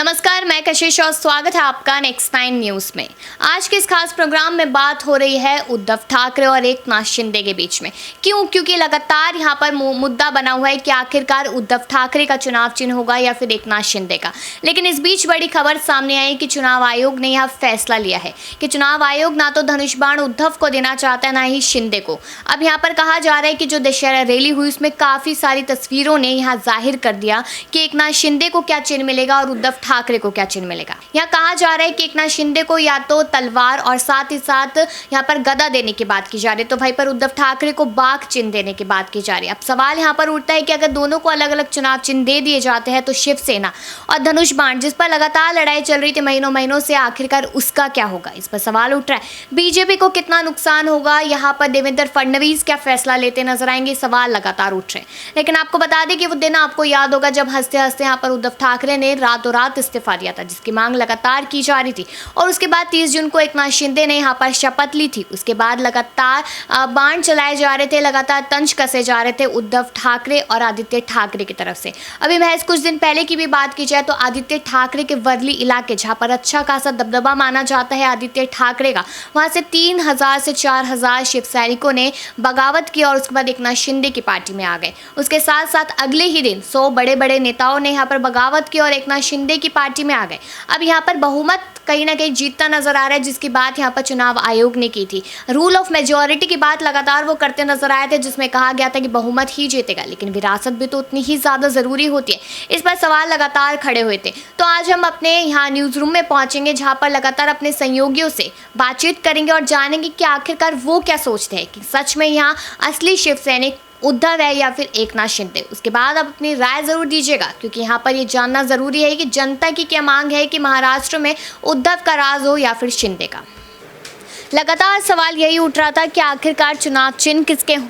नमस्कार, मैं कशिश और स्वागत है आपका नेक्स्ट 9 न्यूज़ में। आज के इस खास प्रोग्राम में बात हो रही है उद्धव ठाकरे और एकनाथ शिंदे के बीच में। क्यों? क्योंकि लगातार यहाँ पर मुद्दा बना हुआ है कि आखिरकार उद्धव ठाकरे का चुनाव चिन्ह होगा या फिर एकनाथ शिंदे का। लेकिन इस बीच बड़ी खबर सामने आई कि चुनाव आयोग ने यह फैसला लिया है कि चुनाव आयोग ना तो धनुष बाण उद्धव को देना चाहता है, ना ही शिंदे को। अब यहाँ पर कहा जा रहा है कि जो दशहरा रैली हुई उसमें काफ़ी सारी तस्वीरों ने यहाँ जाहिर कर दिया कि एकनाथ शिंदे को क्या चिन्ह मिलेगा और उद्धव ठाकरे को क्या चिन्ह मिलेगा। यहाँ कहा जा रहा है कि एकनाथ शिंदे को या तो तलवार और साथ ही साथ यहाँ पर गदा देने की बात की जा रही है, तो भाई पर उद्धव ठाकरे को बाघ चिन्ह देने की बात की जा रही है। अब सवाल यहाँ पर उठता है कि अगर दोनों को अलग अलग चुनाव चिन्ह दे दिए जाते हैं तो शिवसेना और धनुष बाण, जिस पर लगातार लड़ाई चल रही थी महीनों से, आखिरकार उसका क्या होगा, इस पर सवाल उठ रहा है। बीजेपी को कितना नुकसान होगा, यहाँ पर देवेंद्र फडणवीस क्या फैसला लेते नजर आएंगे, सवाल लगातार उठ रहे हैं। लेकिन आपको बता दें कि वो दिन आपको याद होगा जब हंसते हंसते यहाँ पर उद्धव ठाकरे ने रातों रात इस्तीफा दिया था, जिसकी मांग लगातार की जा रही थी। और उसके बाद 30 जून को एकनाथ शिंदे ने यहाँ पर शपथ ली थी। उसके बाद लगातार बाण चलाए जा रहे थे, लगातार तंज कसे जा रहे थे उद्धव ठाकरे और आदित्य ठाकरे की तरफ से। अभी महज कुछ दिन पहले की भी बात की जाए तो आदित्य ठाकरे के वर्ली इलाके, जहाँ पर अच्छा खासा दबदबा माना जाता है आदित्य ठाकरे का, वहाँ से 3000 से 4000 शिव सैनिकों ने बगावत की और उसके बाद एकनाथ शिंदे की पार्टी में आ गए। उसके साथ साथ अगले ही दिन 100 बड़े बड़े नेताओं ने यहाँ पर बगावत की और एकनाथ शिंदे की पार्टी में आ गए। अब यहाँ पर बहुमत कहीं ना कहीं जीतता नजर आ रहा है, जिसकी बात यहाँ पर चुनाव आयोग ने की थी। रूल ऑफ मेजॉरिटी की बात लगातार वो करते नजर आए थे, जिसमें कहा गया था कि बहुमत ही जीतेगा, लेकिन विरासत भी तो उतनी ही ज़्यादा ज़रूरी होती है। इस पर सवाल लगातार खड़े हुए थे। तो आज हम अपने यहाँ न्यूज़ रूम में पहुँचेंगे, जहाँ पर लगातार अपने सहयोगियों से बातचीत करेंगे और जानेंगे कि आखिरकार वो क्या सोचते हैं कि सच में यहाँ असली शिव सैनिक उद्धव है या फिर एकनाथ शिंदे। उसके बाद आप अपनी राय ज़रूर दीजिएगा, क्योंकि यहाँ पर ये जानना ज़रूरी है कि जनता की क्या मांग है कि महाराष्ट्र में उद्धव का राज हो या फिर शिंदे का। लगातार सवाल यही उठ रहा था कि आखिरकार चुनाव चिन्ह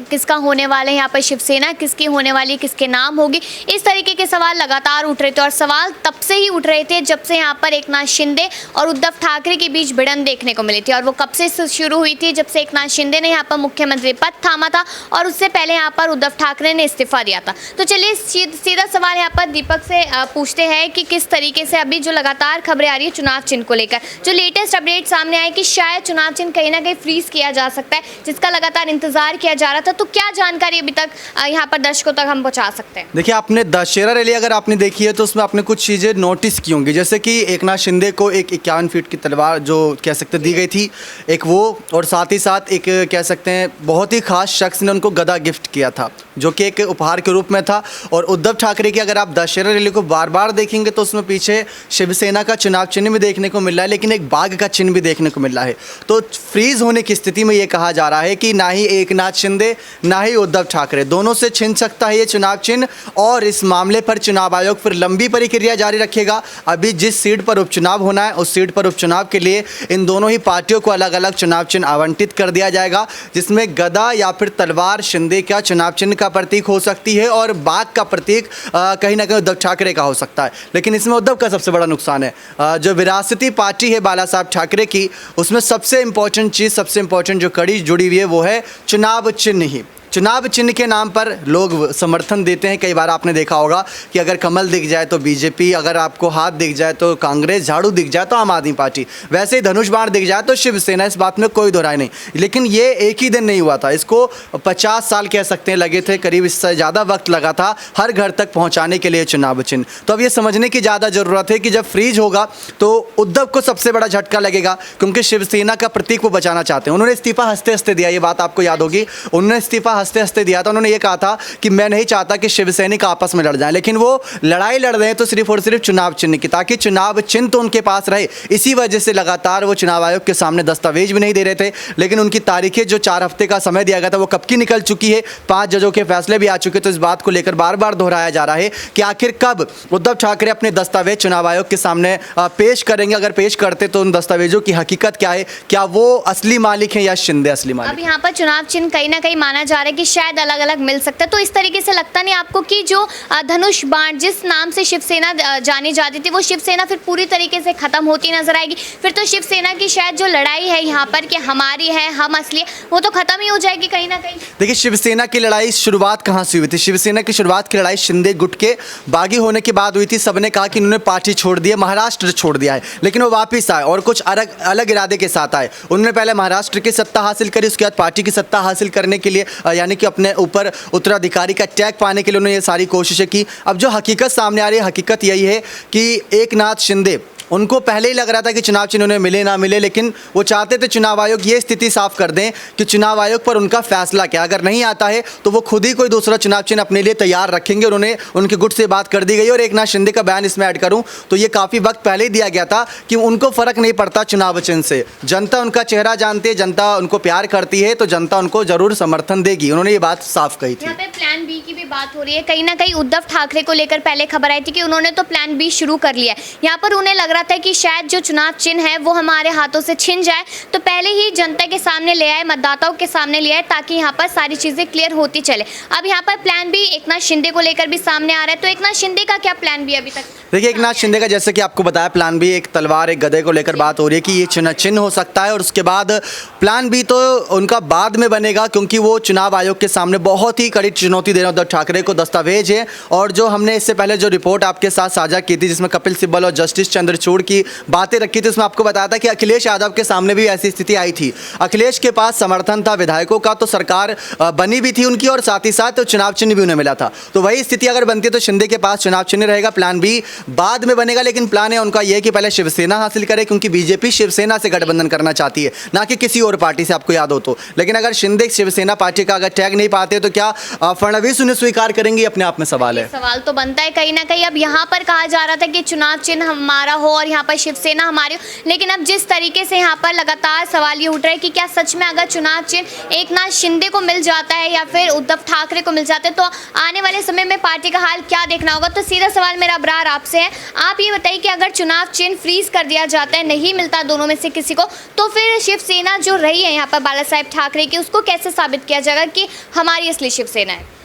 किसका होने वाले हैं, यहाँ पर शिवसेना किसकी होने वाली, किसके नाम होगी, इस तरीके के सवाल लगातार उठ रहे थे। और सवाल तब से ही उठ रहे थे जब से यहाँ पर एकनाथ शिंदे और उद्धव ठाकरे के बीच भिड़न देखने को मिली थी। और वो कब से शुरू हुई थी? जब से एकनाथ शिंदे ने यहाँ पर मुख्यमंत्री पद थामा था और उससे पहले यहाँ पर उद्धव ठाकरे ने इस्तीफा दिया था। तो चलिए सीधा सवाल यहाँ पर दीपक से पूछते हैं कि किस तरीके से अभी जो लगातार खबरें आ रही है चुनाव चिन्ह को लेकर, जो लेटेस्ट अपडेट सामने आए कि शायद चुनाव चिन्ह कहीं ना कहीं फ्रीज किया जा सकता है, जिसका लगातार इंतजार किया जा रहा था। तो क्या जानकारी अभी तक यहाँ पर दर्शकों तक हम पहुंचा सकते हैं? देखिए, आपने दशहरा रैली अगर आपने देखी है तो उसमें आपने कुछ चीज़ें नोटिस की होंगी, जैसे कि एकनाथ शिंदे को एक 51 फीट की तलवार जो कह सकते दी गई थी, एक वो, और साथ ही साथ एक कह सकते हैं बहुत ही खास शख्स ने उनको गदा गिफ्ट किया था, जो कि एक उपहार के रूप में था। और उद्धव ठाकरे की अगर आप दशहरा रैली को बार बार देखेंगे तो उसमें पीछे शिवसेना का चुनाव चिन्ह भी देखने को मिल रहा है, लेकिन एक बाघ का चिन्ह भी देखने को मिल रहा है। तो फ्रीज होने की स्थिति में ये कहा जा रहा है कि ना ही एकनाथ शिंदे ना ही उद्धव ठाकरे, दोनों से छिन सकता है ये चुनाव चिन्ह। और इस मामले पर चुनाव आयोग फिर लंबी प्रक्रिया जारी रखेगा। अभी जिस सीट पर उपचुनाव होना है उस सीट पर उपचुनाव के लिए इन दोनों ही पार्टियों को अलग अलग चुनाव चिन्ह आवंटित कर दिया जाएगा, जिसमें गदा या फिर तलवार शिंदे का चुनाव चिन्ह का प्रतीक हो सकती है और बाघ का प्रतीक कहीं ना कहीं उद्धव ठाकरे का हो सकता है। लेकिन इसमें उद्धव का सबसे बड़ा नुकसान है, जो विरासती पार्टी है बाला साहब ठाकरे की, उसमें सबसे इंपॉर्टेंट चीज़, सबसे इंपॉर्टेंट जो कड़ी जुड़ी हुई है वो है चुनाव चिन्ह ही। चुनाव चिन्ह के नाम पर लोग समर्थन देते हैं। कई बार आपने देखा होगा कि अगर कमल दिख जाए तो बीजेपी, अगर आपको हाथ दिख जाए तो कांग्रेस, झाड़ू दिख जाए तो आम आदमी पार्टी, वैसे ही धनुष बाण दिख जाए तो शिवसेना। इस बात में कोई दोहराई नहीं। लेकिन ये एक ही दिन नहीं हुआ था, इसको 50 साल कह सकते हैं लगे थे, करीब इससे ज़्यादा वक्त लगा था हर घर तक पहुँचाने के लिए चुनाव चिन्ह। तो अब ये समझने की ज़्यादा ज़रूरत है कि जब फ्रीज होगा तो उद्धव को सबसे बड़ा झटका लगेगा, क्योंकि शिवसेना का प्रतीक वो बचाना चाहते हैं। उन्होंने इस्तीफा हंसते हंसते दिया, ये बात आपको याद होगी। उन्होंने इस्तीफा हंसते हंसते दिया था। उन्होंने ये कहा था कि मैं नहीं चाहता कि शिवसैनिक आपस में लड़ जाएं, लेकिन वो लड़ाई लड़ रहे हैं तो सिर्फ और सिर्फ चुनाव चिन्ह की, ताकि चुनाव चिन्ह तो उनके पास रहे। इसी वजह से लगातार वो चुनाव आयोग के सामने दस्तावेज भी नहीं दे रहे थे। लेकिन उनकी तारीखें जो 4 हफ्ते का समय दिया गया था वो कब की निकल चुकी है, 5 जजों के फैसले भी आ चुके। तो इस बात को लेकर बार बार दोहराया जा रहा है कि आखिर कब उद्धव ठाकरे अपने दस्तावेज चुनाव आयोग के सामने पेश करेंगे। अगर पेश करते तो उन दस्तावेजों की हकीकत क्या है, क्या वो असली मालिक हैं या शिंदे असली मालिक? अब यहाँ पर चुनाव चिन्ह कहीं ना कहीं माना जा रहा रहा है कि शायद अलग अलग मिल सकता है। तो इस तरीके से लगता नहीं आपको कि जो धनुष बाण जिस नाम से शिवसेना जानी जाती थी वो शिवसेना फिर पूरी तरीके से खत्म होती नजर आएगी? फिर तो शिवसेना की शायद जो लड़ाई है यहाँ पर कि हमारी है, हम असली, वो तो खत्म ही हो जाएगी कहीं ना कहीं। देखिए, शिवसेना की लड़ाई शुरुआत कहाँ से हुई थी? शिवसेना की शुरुआत की लड़ाई शिंदे गुट के बागी होने के बाद हुई थी। सबने कहा कि इन्होंने पार्टी छोड़ दी है, महाराष्ट्र छोड़ दिया है, लेकिन वो वापस आए और कुछ अलग इरादे के साथ आए। उन्होंने पहले महाराष्ट्र की सत्ता हासिल करी, उसके बाद पार्टी की सत्ता हासिल करने के लिए यानी कि अपने ऊपर उत्तराधिकारी का टैग पाने के लिए उन्होंने ये सारी कोशिशें की। अब जो हकीकत सामने आ रही है, हकीकत यही है कि एकनाथ शिंदे, उनको पहले ही लग रहा था कि चुनाव चिन्ह उन्हें मिले ना मिले, लेकिन वो चाहते थे चुनाव आयोग ये स्थिति साफ कर दें कि चुनाव आयोग पर उनका फैसला क्या, अगर नहीं आता है तो वो खुद ही कोई दूसरा चुनाव चिन्ह अपने लिए तैयार रखेंगे। उन्होंने उनके गुट से बात कर दी गई। और एकनाथ शिंदे का बयान इसमें ऐड करूं तो ये काफ़ी वक्त पहले ही दिया गया था कि उनको फ़र्क नहीं पड़ता चुनाव चिन्ह से, जनता उनका चेहरा जानती है, जनता उनको प्यार करती है, तो जनता उनको ज़रूर समर्थन देगी। उन्होंने ये बात साफ कही थी। यहाँ पे प्लान बी की भी बात हो रही है। कहीं ना कहीं उद्धव ठाकरे को लेकर पहले खबर आई थी कि उन्होंने तो प्लान बी शुरू कर लिया है। यहाँ पर उन्हें लग रहा था कि शायद जो चुनाव चिन्ह है वो हमारे हाथों से छिन जाए, तो पहले ही जनता के सामने ले आए, मतदाताओं के सामने ले आए, ताकि यहाँ पर सारी चीजें क्लियर होती चले। अब यहाँ पर प्लान बी एकनाथ शिंदे को लेकर भी सामने आ रहा है, तो एकनाथ शिंदे का क्या प्लान बी अभी तक? देखिए, एकनाथ शिंदे का जैसे कि आपको बताया, प्लान बी एक तलवार एक गदे को लेकर बात हो रही है कि ये चिन्ह हो सकता है। और उसके बाद प्लान बी तो उनका बाद में बनेगा, क्योंकि वो चुनाव आयोग के सामने बहुत ही कड़ी चुनौती दे रहे हैं उद्धव ठाकरे को। दस्तावेज है और जो हमने इससे पहले जो रिपोर्ट आपके साथ साझा की थी, जिसमें कपिल सिब्बल और जस्टिस चंद्रचूड़ की बातें रखी थी, उसमें आपको बताया था कि अखिलेश यादव के सामने भी ऐसी स्थिति आई थी। अखिलेश के पास समर्थन था विधायकों का, तो सरकार बनी भी थी उनकी और साथ ही साथ चुनाव चिन्ह भी उन्हें मिला था। तो वही स्थिति अगर बनती है तो शिंदे के पास चुनाव चिन्ह रहेगा। प्लान बी बाद में बनेगा, लेकिन प्लान है उनका यह कि पहले शिवसेना हासिल करे, क्योंकि बीजेपी शिवसेना से गठबंधन करना चाहती है, ना कि किसी और पार्टी से, आपको याद हो तो। लेकिन अगर शिंदे शिवसेना पार्टी का अगर टैग नहीं पाते तो क्या फडणवीस उन्हें स्वीकार करेंगे? अपने आप में सवाल है। सवाल तो बनता है कहीं ना कहीं। अब यहाँ पर कहा जा रहा था कि चुनाव चिन्ह हमारा हो और यहाँ पर शिवसेना हमारी हो, लेकिन अब जिस तरीके से यहाँ पर लगातार सवाल ये उठ रहा है कि क्या सच में अगर चुनाव चिन्ह एकनाथ शिंदे को मिल जाता है या फिर उद्धव ठाकरे को मिल जाता है, तो आने वाले समय में पार्टी का हाल क्या देखना होगा? तो सीधा सवाल मेरा अब्रार आपसे है, आप ये बताइए कि अगर चुनाव चिन्ह फ्रीज कर दिया जाता है, नहीं मिलता दोनों में से किसी को, तो फिर शिवसेना जो रही है यहाँ पर बाला साहेब ठाकरे की, उसको कैसे साबित किया जाएगा कि हमारी असली शिवसेना है?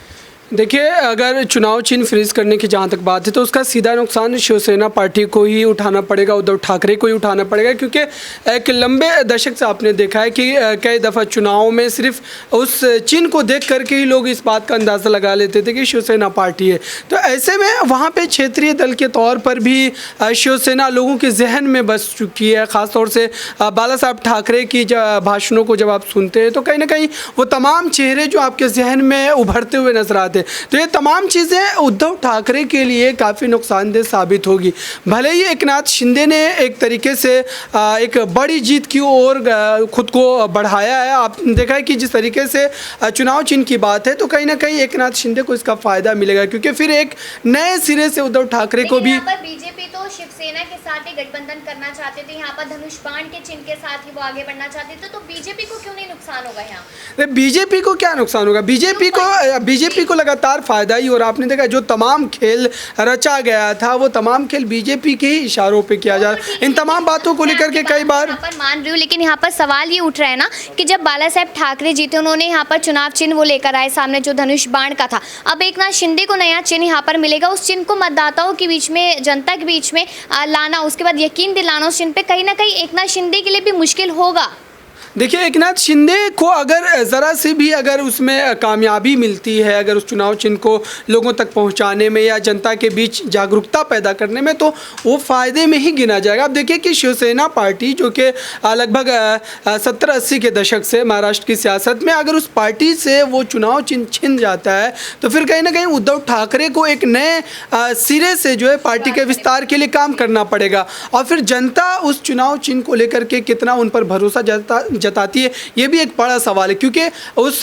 देखिए, अगर चुनाव चिन्ह फ्रीज करने की जहाँ तक बात है तो उसका सीधा नुकसान शिवसेना पार्टी को ही उठाना पड़ेगा, उद्धव ठाकरे को ही उठाना पड़ेगा, क्योंकि एक लंबे दशक से आपने देखा है कि कई दफ़ा चुनाव में सिर्फ उस चिन्ह को देख करके ही लोग इस बात का अंदाज़ा लगा लेते थे कि शिवसेना पार्टी है। तो ऐसे में वहाँ पे क्षेत्रीय दल के तौर पर भी शिवसेना लोगों के जहन में बस चुकी है। ख़ासतौर से बाला साहब ठाकरे की भाषणों को जब आप सुनते हैं तो कहीं ना कहीं वो तमाम चेहरे जो आपके जहन में उभरते हुए नजर आते हैं। तो ये तमाम चीज़ें उद्धव ठाकरे के लिए काफ़ी नुकसानदेह साबित होगी। भले ही एकनाथ शिंदे ने एक तरीके से एक बड़ी जीत की ओर खुद को बढ़ाया है। आपने देखा है कि जिस तरीके से चुनाव चिन्ह की बात है तो कहीं ना कहीं एकनाथ शिंदे को इसका फ़ायदा मिलेगा, क्योंकि फिर एक नए सिरे से उद्धव ठाकरे को भी। बीजेपी तो शिवसेना के साथ ही गठबंधन करना चाहते थे, यहाँ पर धनुष बाण के चिन्ह के साथ ही वो आगे बढ़ना चाहते थे, तो बीजेपी को क्यों नहीं नुकसान होगा यहाँ? बीजेपी को क्या नुकसान होगा? बीजेपी को लगातार फायदा ही। और आपने देखा जो तमाम खेल रचा गया था वो तमाम खेल बीजेपी के ही इशारों पे किया जा रहा है। इन तमाम बातों को लेकर के कई बार मान रही हूँ, लेकिन यहाँ पर सवाल ये उठ रहा है ना कि जब बाला साहेब ठाकरे जीते, उन्होंने यहाँ पर चुनाव चिन्ह वो लेकर आए सामने जो धनुष बाण का था। अब एकनाथ शिंदे को नया चिन्ह यहाँ पर मिलेगा, उस चिन्ह को मतदाताओं के बीच में, जनता के बीच में लाना, उसके बाद यकीन दिलाना उस चिन्ह पे, कहीं ना कहीं एकनाथ शिंदे के लिए भी मुश्किल होगा। देखिए, एकनाथ शिंदे को अगर ज़रा से भी अगर उसमें कामयाबी मिलती है, अगर उस चुनाव चिन्ह को लोगों तक पहुंचाने में या जनता के बीच जागरूकता पैदा करने में, तो वो फ़ायदे में ही गिना जाएगा। आप देखिए कि शिवसेना पार्टी जो कि लगभग 70-80 के दशक से महाराष्ट्र की सियासत में, अगर उस पार्टी से वो चुनाव चिन्ह छिन जाता है तो फिर कहीं ना कहीं उद्धव ठाकरे को एक नए सिरे से जो है पार्टी के विस्तार के लिए काम करना पड़ेगा। और फिर जनता उस चुनाव चिन्ह को लेकर के कितना उन पर भरोसा जताती है, ये भी एक बड़ा सवाल है। क्योंकि उस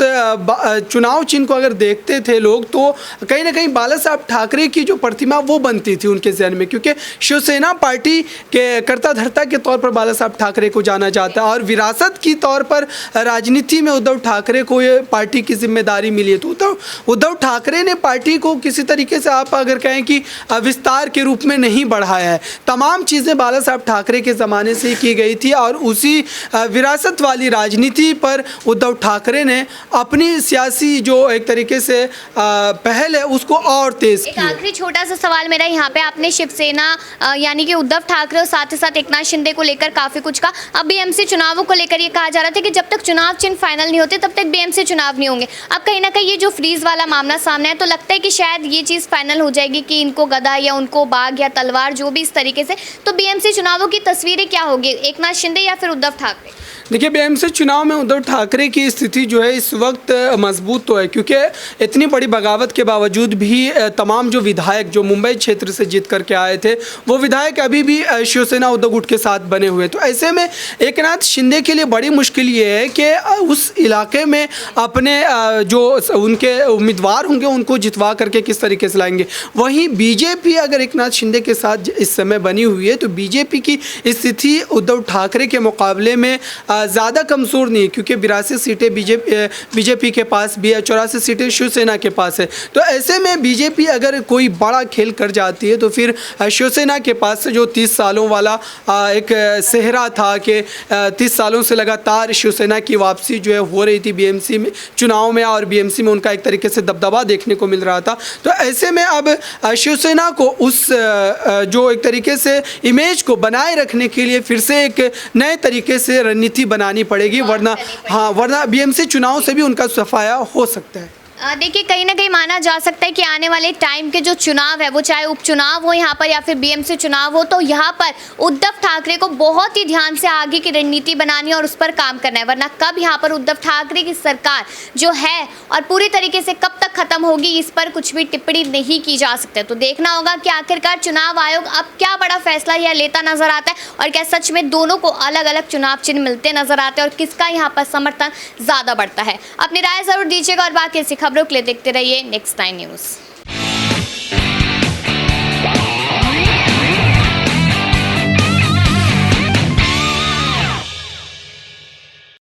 चुनाव चिन्ह को अगर देखते थे लोग तो कहीं ना कहीं बाला साहब ठाकरे की जो प्रतिमा वो बनती थी उनके जहन में, क्योंकि शिवसेना पार्टी के कर्ता धर्ता के तौर पर बाला साहब ठाकरे को जाना जाता है और विरासत की तौर पर राजनीति में उद्धव ठाकरे को ये पार्टी की जिम्मेदारी मिली है। तो उद्धव ठाकरे ने पार्टी को किसी तरीके से आप अगर कहें कि विस्तार के रूप में नहीं बढ़ाया है। तमाम चीज़ें बाला साहब ठाकरे के ज़माने से की गई थी और उसी विरासत वाली राजनीति पर उद्धव ठाकरे ने अपनी सियासी जो एक तरीके से पहल है उसको और तेज एक की है। आखिरी छोटा सा सवाल मेरा यहाँ पे, आपने शिवसेना यानी कि उद्धव ठाकरे और साथ ही साथ एकनाथ शिंदे को लेकर काफी कुछ कहा। अब बीएमसी चुनावों को लेकर ये कहा जा रहा था कि जब तक चुनाव चिन्ह फाइनल नहीं होते तब तक बीएमसी चुनाव नहीं होंगे। अब कहीं ना कहीं ये जो फ्रीज वाला मामला सामने है, तो लगता है कि शायद ये चीज़ फाइनल हो जाएगी कि इनको गदा या उनको बाघ या तलवार जो भी इस तरीके से, तो बीएमसी चुनावों की तस्वीरें क्या होगी, एकनाथ शिंदे या फिर उद्धव ठाकरे? देखिए, बीएमसी चुनाव में उद्धव ठाकरे की स्थिति जो है इस वक्त मजबूत तो है, क्योंकि इतनी बड़ी बगावत के बावजूद भी तमाम जो विधायक जो मुंबई क्षेत्र से जीत करके आए थे वो विधायक अभी भी शिवसेना उद्धव गुट के साथ बने हुए। तो ऐसे में एकनाथ शिंदे के लिए बड़ी मुश्किल ये है कि उस इलाके में अपने जो उनके उम्मीदवार होंगे उनको जितवा करके किस तरीके से लाएंगे। वहीं बीजेपी अगर एकनाथ शिंदे के साथ इस समय बनी हुई है तो बीजेपी की स्थिति उद्धव ठाकरे के मुकाबले में ज़्यादा कमज़ोर नहीं है, क्योंकि 82 सीटें बीजेपी के पास भी है, 84 सीटें शिवसेना के पास है। तो ऐसे में बीजेपी अगर कोई बड़ा खेल कर जाती है तो फिर शिवसेना के पास जो 30 सालों वाला एक सेहरा था कि 30 सालों से लगातार शिवसेना की वापसी जो है हो रही थी बीएमसी में चुनाव में, और बीएमसी में उनका एक तरीके से दबदबा देखने को मिल रहा था। तो ऐसे में अब शिवसेना को उस जो एक तरीके से इमेज को बनाए रखने के लिए फिर से एक नए तरीके से रणनीति बनानी पड़ेगी, वरना बीएमसी चुनाव से भी उनका सफाया हो सकता है। देखिए, कहीं ना कहीं माना जा सकता है कि आने वाले टाइम के जो चुनाव है वो चाहे उपचुनाव हो यहाँ पर या फिर बीएमसी चुनाव हो, तो यहाँ पर उद्धव ठाकरे को बहुत ही ध्यान से आगे की रणनीति बनानी है और उस पर काम करना है, वरना कब यहाँ पर उद्धव ठाकरे की सरकार जो है और पूरी तरीके से कब तक खत्म होगी इस पर कुछ भी टिप्पणी नहीं की जा सकती। तो देखना होगा कि आखिरकार चुनाव आयोग अब क्या बड़ा फैसला यह लेता नजर आता है और क्या सच में दोनों को अलग अलग चुनाव चिन्ह मिलते नजर आते हैं और किसका यहाँ पर समर्थन ज़्यादा बढ़ता है। अपनी राय ज़रूर दीजिएगा और बाकी ऐसी खबरों के लिए देखते रहिए नेक्स्ट 9 न्यूज़।